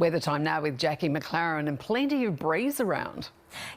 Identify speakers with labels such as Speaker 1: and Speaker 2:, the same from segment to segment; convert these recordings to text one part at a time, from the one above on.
Speaker 1: Weather time now with Jacqui, McLaren, and plenty of breeze around.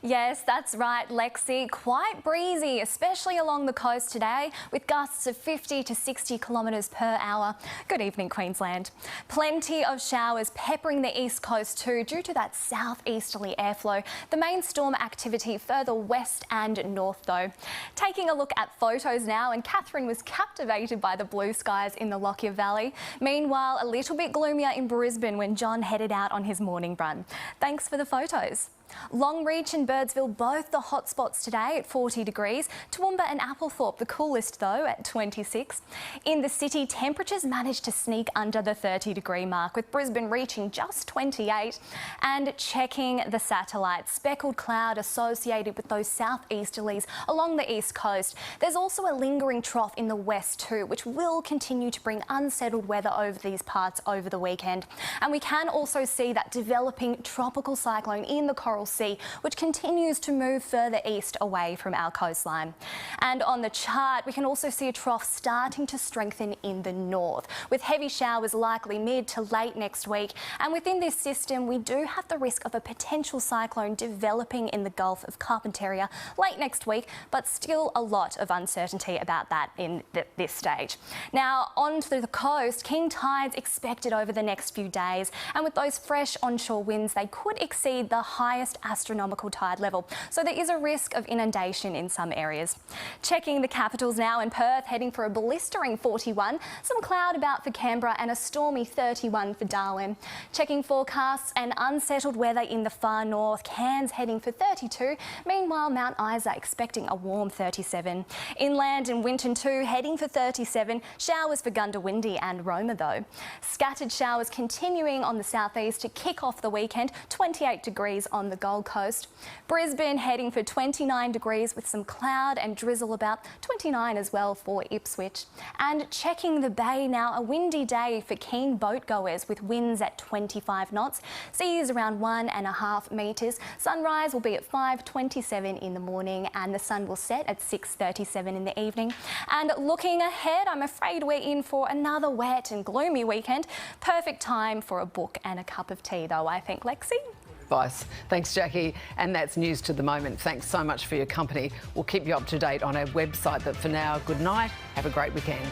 Speaker 2: Yes, that's right, Lexy. Quite breezy, especially along the coast today, with gusts of 50 to 60 kilometres per hour. Good evening, Queensland. Plenty of showers peppering the east coast too, due to that southeasterly airflow. The main storm activity further west and north though. Taking a look at photos now, and Catherine was captivated by the blue skies in the Lockyer Valley. Meanwhile, a little bit gloomier in Brisbane when John headed out on his morning run. Thanks for the photos. Longreach and Birdsville both the hotspots today at 40 degrees. Toowoomba and Applethorpe the coolest though at 26. In the city, temperatures managed to sneak under the 30-degree mark, with Brisbane reaching just 28. And checking the satellite, speckled cloud associated with those southeasterlies along the east coast. There's also a lingering trough in the west too, which will continue to bring unsettled weather over these parts over the weekend. And we can also see that developing tropical cyclone in the Coral Sea, which continues to move further east away from our coastline. And on the chart, we can also see a trough starting to strengthen in the north, with heavy showers likely mid to late next week. And within this system, we do have the risk of a potential cyclone developing in the Gulf of Carpentaria late next week, but still a lot of uncertainty about that in this stage. Now, onto the coast, king tides expected over the next few days, and with those fresh onshore winds, they could exceed the highest astronomical tide level, so there is a risk of inundation in some areas. Checking the capitals now, in Perth heading for a blistering 41, some cloud about for Canberra and a stormy 31 for Darwin. Checking forecasts and unsettled weather in the far north, Cairns heading for 32, meanwhile Mount Isa expecting a warm 37. Inland and Winton too heading for 37, showers for Gundawindi and Roma though. Scattered showers continuing on the southeast to kick off the weekend, 28 degrees on the Gold Coast. Brisbane heading for 29 degrees with some cloud and drizzle about, 29 as well for Ipswich. And checking the bay now, a windy day for keen boat goers with winds at 25 knots, seas around 1.5 metres. Sunrise will be at 5:27 in the morning and the sun will set at 6:37 in the evening. And looking ahead, I'm afraid we're in for another wet and gloomy weekend. Perfect time for a book and a cup of tea though, I think, Lexy.
Speaker 1: Advice. Thanks, Jacqui. And that's news to the moment. Thanks so much for your company. We'll keep you up to date on our website. But for now, good night. Have a great weekend.